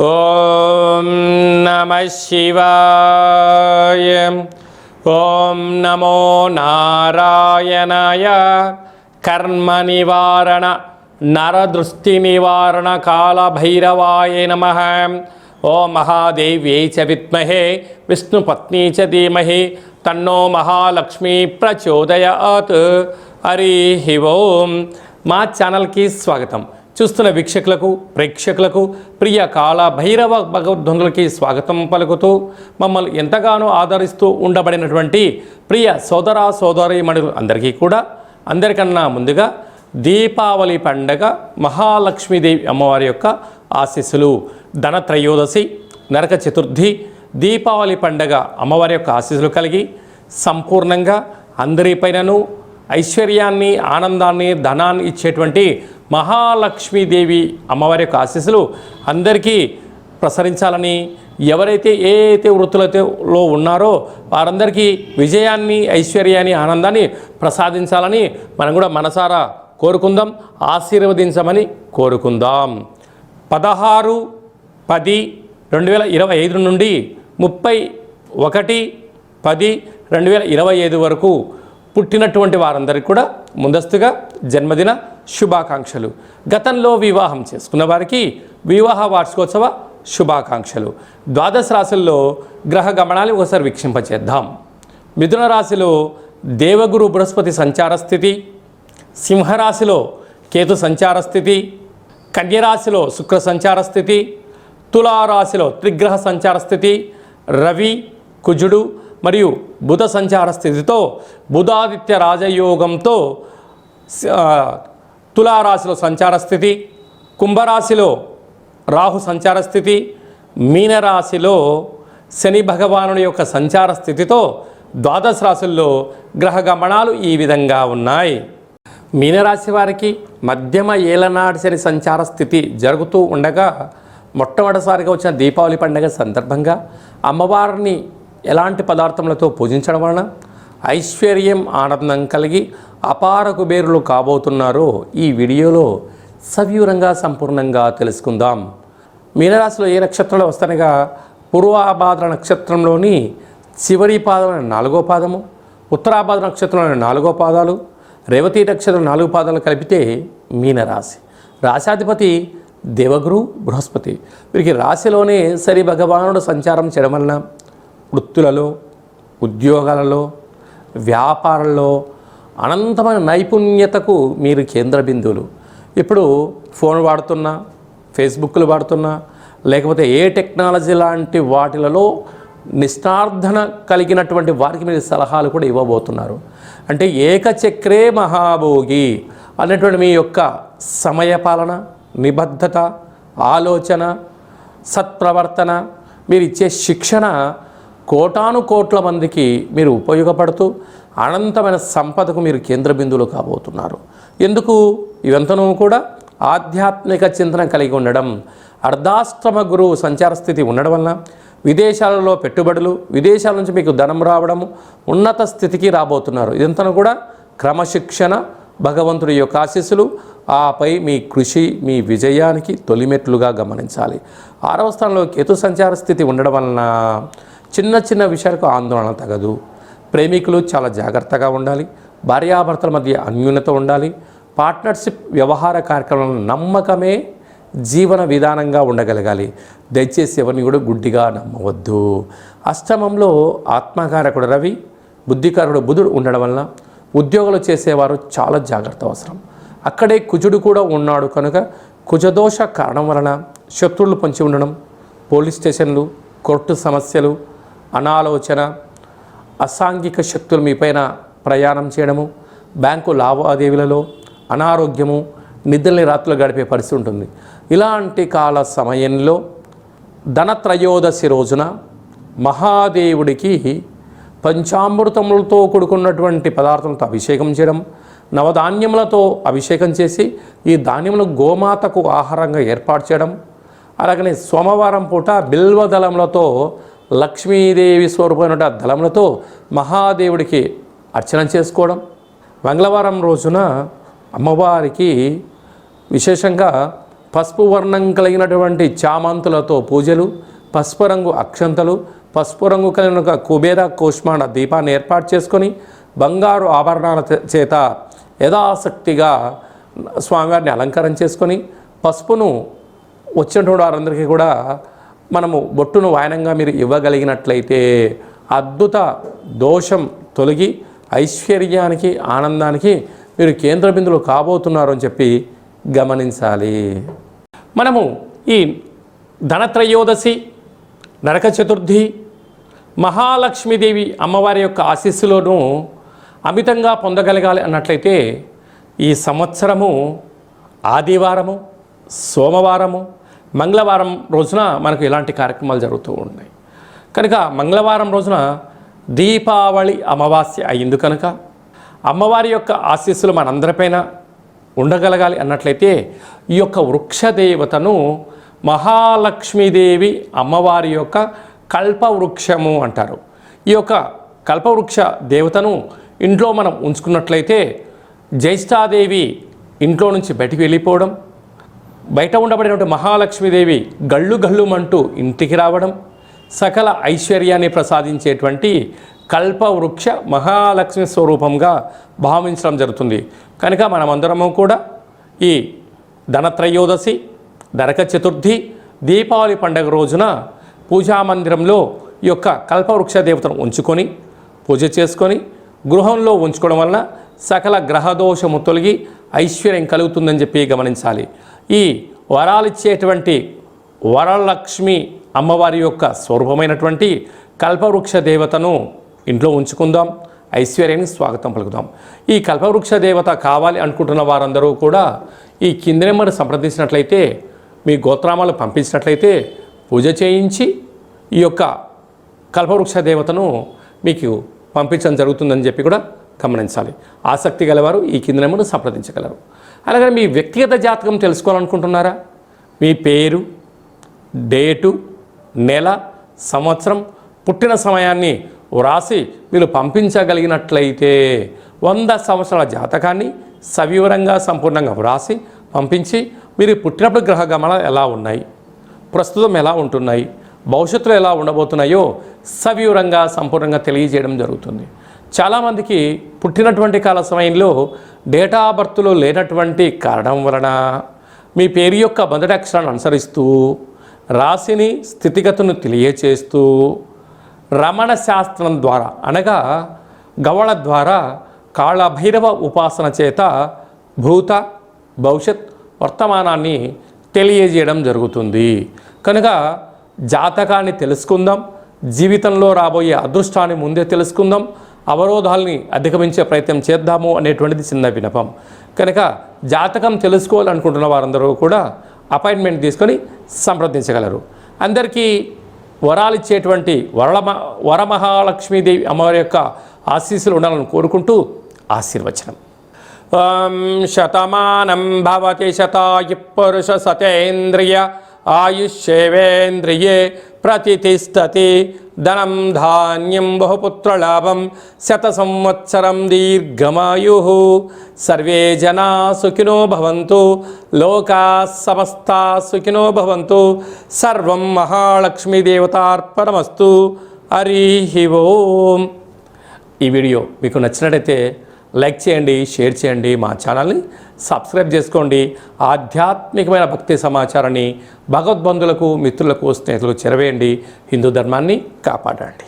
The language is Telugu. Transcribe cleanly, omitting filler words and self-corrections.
ఓం నమః శివాయ. ఓం నమో నారాయణాయ. కర్మ నివారణ నరదృష్టి నివారణ కాళభైరవాయ నమః. ఓం మహాదేవ్యై చ విద్మహే విష్ణుపత్నీ చ ధీమహి తన్నో మహాలక్ష్మి ప్రచోదయాత్. హరి ఓం. మా ఛానల్కి స్వాగతం. చూస్తున్న వీక్షకులకు ప్రేక్షకులకు ప్రియ కాళభైరవ భగవద్బంధులకి స్వాగతం పలుకుతూ మమ్మల్ని ఎంతగానో ఆదరిస్తూ ఉండబడినటువంటి ప్రియ సోదర సోదరీమణులు అందరికీ కూడా అందరికన్నా ముందుగా దీపావళి పండగ మహాలక్ష్మీదేవి అమ్మవారి యొక్క ఆశీస్సులు. ధనత్రయోదశి, నరక చతుర్థి, దీపావళి పండగ అమ్మవారి యొక్క ఆశీస్సులు కలిగి సంపూర్ణంగా అందరిపైనను ఐశ్వర్యాన్ని, ఆనందాన్ని, ధనాన్ని ఇచ్చేటువంటి మహాలక్ష్మీదేవి అమ్మవారి యొక్క ఆశీస్సులు అందరికీ ప్రసరించాలని, ఎవరైతే ఏ వృత్తులలో ఉన్నారో వారందరికీ విజయాన్ని, ఐశ్వర్యాన్ని, ఆనందాన్ని ప్రసాదించాలని మనం కూడా మనసారా కోరుకుందాం, ఆశీర్వదించమని కోరుకుందాం. 16/10/2025 నుండి 31/10/2025 వరకు పుట్టినటువంటి వారందరికీ కూడా ముందస్తుగా జన్మదిన శుభాకాంక్షలు. గతంలో వివాహం చేసుకున్న వారికి వివాహ వార్షికోత్సవ శుభాకాంక్షలు. ద్వాదశ రాశుల్లో గ్రహ గమనాలు ఒకసారి వీక్షింపచేద్దాం. మిథున రాశిలో దేవగురు బృహస్పతి సంచార స్థితి, సింహరాశిలో కేతు సంచార స్థితి, కన్యరాశిలో శుక్ర సంచార స్థితి, తులారాశిలో త్రిగ్రహ సంచార స్థితి, రవి, కుజుడు మరియు బుధ సంచార స్థితితో బుధాదిత్య రాజయోగంతో తులారాశిలో సంచార స్థితి, కుంభరాశిలో రాహు సంచార స్థితి, మీనరాశిలో శని భగవానుడి యొక్క సంచార స్థితితో ద్వాదశ రాశుల్లో గ్రహ గమనాలు ఈ విధంగా ఉన్నాయి. మీనరాశి వారికి మధ్యమ ఏలనాటి శని సంచార స్థితి జరుగుతూ ఉండగా మొట్టమొదటిసారిగా వచ్చిన దీపావళి పండుగ సందర్భంగా అమ్మవారిని ఎలాంటి పదార్థములతో పూజించడం వలన ఐశ్వర్యం, ఆనందం కలిగి అపార కుబేరులు కాబోతున్నారో ఈ వీడియోలో సవివరంగా సంపూర్ణంగా తెలుసుకుందాం. మీనరాశిలో ఏ నక్షత్రంలో వస్తానగా పూర్వాభాద్ర నక్షత్రంలోని చివరి పాదం 4వ పాదము, ఉత్తరాభాద్ర నక్షత్రంలోని 4వ పాదాలు, రేవతి నక్షత్రం 4 పాదాలు కలిపితే మీనరాశి. రాశాధిపతి దేవగురు బృహస్పతి. వీరికి రాశిలోనే సరి భగవానుడు సంచారం చేయడం వలన వృత్తులలో, ఉద్యోగాలలో, వ్యాపారంలో అనంతమైన నైపుణ్యతకు మీరు కేంద్ర బిందువులు. ఇప్పుడు ఫోన్ వాడుతున్నా, ఫేస్బుక్లు వాడుతున్నా, లేకపోతే ఏ టెక్నాలజీ లాంటి వాటిలలో నిష్ణార్థన కలిగినటువంటి వారికి మీరు సలహాలు కూడా ఇవ్వబోతున్నారు. అంటే ఏకచక్రే మహాభోగి అనేటువంటి మీ యొక్క సమయపాలన, నిబద్ధత, ఆలోచన, సత్ప్రవర్తన, మీరు ఇచ్చే శిక్షణ కోటాను కోట్ల మందికి మీరు ఉపయోగపడుతూ అనంతమైన సంపదకు మీరు కేంద్ర బిందువులు కాబోతున్నారు. ఎందుకు ఇవంతనూ కూడా ఆధ్యాత్మిక చింతన కలిగి ఉండడం, అర్ధాష్టమ గురువు సంచార స్థితి ఉండడం వలన విదేశాలలో పెట్టుబడులు, విదేశాల నుంచి మీకు ధనం రావడము, ఉన్నత స్థితికి రాబోతున్నారు. ఇదంతా కూడా క్రమశిక్షణ, భగవంతుడి యొక్క ఆశీస్సులు, ఆపై మీ కృషి మీ విజయానికి తొలిమెట్లుగా గమనించాలి. 6వ స్థానంలో కేతు సంచార స్థితి ఉండడం వలన చిన్న చిన్న విషయాలకు ఆందోళన తగదు. ప్రేమికులు చాలా జాగ్రత్తగా ఉండాలి. భార్యాభర్తల మధ్య అన్యూన్యత ఉండాలి. పార్ట్నర్షిప్ వ్యవహార కార్యక్రమాలను నమ్మకమే జీవన విధానంగా ఉండగలగాలి. దయచేసి ఎవరిని కూడా గుడ్డిగా నమ్మవద్దు. అష్టమంలో ఆత్మకారకుడు రవి, బుద్ధికారకుడు బుధుడు ఉండడం వలన ఉద్యోగాలు చేసేవారు చాలా జాగ్రత్త అవసరం. అక్కడే కుజుడు కూడా ఉన్నాడు కనుక కుజదోష కారణం వలన శత్రువులు పొంచి ఉండడం, పోలీస్ స్టేషన్లు, కోర్టు సమస్యలు, అనాలోచన, అసాంఘిక శక్తులు మీపైన ప్రయాణం చేయడము, బ్యాంకు లావాదేవీలలో అనారోగ్యము, నిద్రని రాత్రులు గడిపే పరిస్థితి ఉంటుంది. ఇలాంటి కాల సమయంలో ధనత్రయోదశి రోజున మహాదేవుడికి పంచామృతములతో కూడుకున్నటువంటి పదార్థంతో అభిషేకం చేయడం, నవధాన్యములతో అభిషేకం చేసి ఈ ధాన్యములను గోమాతకు ఆహారంగా ఏర్పాటు చేయడం, అలాగనే సోమవారం పూట బిల్వదళములతో లక్ష్మీదేవి స్వరూపమైన దళములతో మహాదేవుడికి అర్చన చేసుకోవడం, మంగళవారం రోజున అమ్మవారికి విశేషంగా పసుపు వర్ణం కలిగినటువంటి చామంతులతో పూజలు, పసుపు రంగు అక్షంతలు, పసుపు రంగు కలిగిన ఒక కుబేర కూష్మాండ దీపాన్ని ఏర్పాటు చేసుకొని బంగారు ఆభరణాల చేత యథాశక్తిగా స్వామివారిని అలంకారం చేసుకొని పసుపును వచ్చినటువంటి వారందరికీ కూడా మనము బొట్టును వాయనంగా మీరు ఇవ్వగలిగినట్లయితే అద్భుత దోషం తొలగి ఐశ్వర్యానికి ఆనందానికి మీరు కేంద్ర బిందువులు కాబోతున్నారు అని చెప్పి గమనించాలి. మనము ఈ ధనత్రయోదశి, నరక చతుర్థి, మహాలక్ష్మీదేవి అమ్మవారి యొక్క ఆశీస్సులను అమితంగా పొందగలగాలి అన్నట్లయితే ఈ సంవత్సరము ఆదివారము, సోమవారము, మంగళవారం రోజున మనకు ఇలాంటి కార్యక్రమాలు జరుగుతూ ఉన్నాయి. కనుక మంగళవారం రోజున దీపావళి అమావాస్య అయింది కనుక అమ్మవారి యొక్క ఆశీస్సులు మనందరిపైన ఉండగలగాలి అన్నట్లయితే ఈ యొక్క వృక్షదేవతను మహాలక్ష్మీదేవి అమ్మవారి యొక్క కల్పవృక్షము అంటారు. ఈ యొక్క కల్పవృక్ష దేవతను ఇంట్లో మనం ఉంచుకున్నట్లయితే జ్యేష్ఠాదేవి ఇంట్లో నుంచి బయటికి వెళ్ళిపోవడం, బయట ఉండబడినటువంటి మహాలక్ష్మీదేవి గళ్ళు గళ్ళుమంటూ ఇంటికి రావడం, సకల ఐశ్వర్యాన్ని ప్రసాదించేటువంటి కల్పవృక్ష మహాలక్ష్మి స్వరూపంగా భావించడం జరుగుతుంది. కనుక మనమందరము కూడా ఈ ధనత్రయోదశి, నరక చతుర్థి, దీపావళి పండుగ రోజున పూజామందిరంలో ఈ యొక్క కల్పవృక్ష దేవతను ఉంచుకొని పూజ చేసుకొని గృహంలో ఉంచుకోవడం వలన సకల గ్రహదోషము తొలగి ఐశ్వర్యం కలుగుతుందని చెప్పి గమనించాలి. ఈ వరాలిచ్చేటువంటి వరలక్ష్మి అమ్మవారి యొక్క స్వరూపమైనటువంటి కల్పవృక్ష దేవతను ఇంట్లో ఉంచుకుందాం, ఐశ్వర్యానికి స్వాగతం పలుకుదాం. ఈ కల్పవృక్ష దేవత కావాలి అనుకుంటున్న వారందరూ కూడా ఈ కింది నెంబర్ సంప్రదించినట్లయితే, మీ గోత్రామాలు పంపించినట్లయితే పూజ చేయించి ఈ యొక్క కల్పవృక్ష దేవతను మీకు పంపించడం జరుగుతుందని చెప్పి కూడా గమనించాలి. ఆసక్తి గలవారు ఈ కింది నెంబర్ను సంప్రదించగలరు. అలాగే మీ వ్యక్తిగత జాతకం తెలుసుకోవాలనుకుంటున్నారా? మీ పేరు, డేటు, నెల, సంవత్సరం, పుట్టిన సమయాన్ని వ్రాసి మీరు పంపించగలిగినట్లయితే 100 సంవత్సరాల జాతకాన్ని సవివరంగా సంపూర్ణంగా వ్రాసి పంపించి మీరు పుట్టినప్పుడు గ్రహ గమనాలు ఎలా ఉన్నాయి, ప్రస్తుతం ఎలా ఉంటున్నాయి, భవిష్యత్తులో ఎలా ఉండబోతున్నాయో సవివరంగా సంపూర్ణంగా తెలియజేయడం జరుగుతుంది. చాలామందికి పుట్టినటువంటి కాల సమయంలో డేటా ఆఫ్ బర్త్లో లేనటువంటి కారణం వలన మీ పేరు యొక్క మొదటి అక్షరాన్ని అనుసరిస్తూ రాశిని స్థితిగతులను తెలియచేస్తూ రమణ శాస్త్రం ద్వారా అనగా గవళ ద్వారా కాళభైరవ ఉపాసన చేత భూత, భవిష్యత్, వర్తమానాన్ని తెలియజేయడం జరుగుతుంది. కనుక జాతకాన్ని తెలుసుకుందాం, జీవితంలో రాబోయే అదృష్టాన్ని ముందే తెలుసుకుందాం, అవరోధాలని అధిగమించే ప్రయత్నం చేద్దాము అనేటువంటిది చిన్న విన్నపం. కనుక జాతకం తెలుసుకోవాలనుకుంటున్న వారందరూ కూడా అపాయింట్మెంట్ తీసుకొని సంప్రదించగలరు. అందరికీ వరాలిచ్చేటువంటి వరమహాలక్ష్మీదేవి అమ్మవారి యొక్క ఆశీస్సులు ఉండాలని కోరుకుంటూ ఆశీర్వచనం. శతమానం భవతి శతాయు పురుష సతేంద్రియ ఆయుష్యేవేంద్రియే ప్రతిష్టతి ధనం ధాన్యం బహుపుత్రలాభం శత సంవత్సరం దీర్ఘమాయు. సర్వే జనా సుఖినో భవంతు, లోకా సమస్తా సుఖినో భవంతు. సర్వం మహాలక్ష్మీదేవతార్పణమస్తు. హరి ఓం. ఈ వీడియో మీకు నచ్చినట్లయితే లైక్ చేయండి, షేర్ చేయండి, మా ఛానల్ని సబ్స్క్రైబ్ చేసుకోండి. ఆధ్యాత్మికమైన భక్తి సమాచారాన్ని భగవద్బంధులకు, మిత్రులకు, స్నేహితులకు చేరవేయండి. హిందూ ధర్మాన్ని కాపాడండి.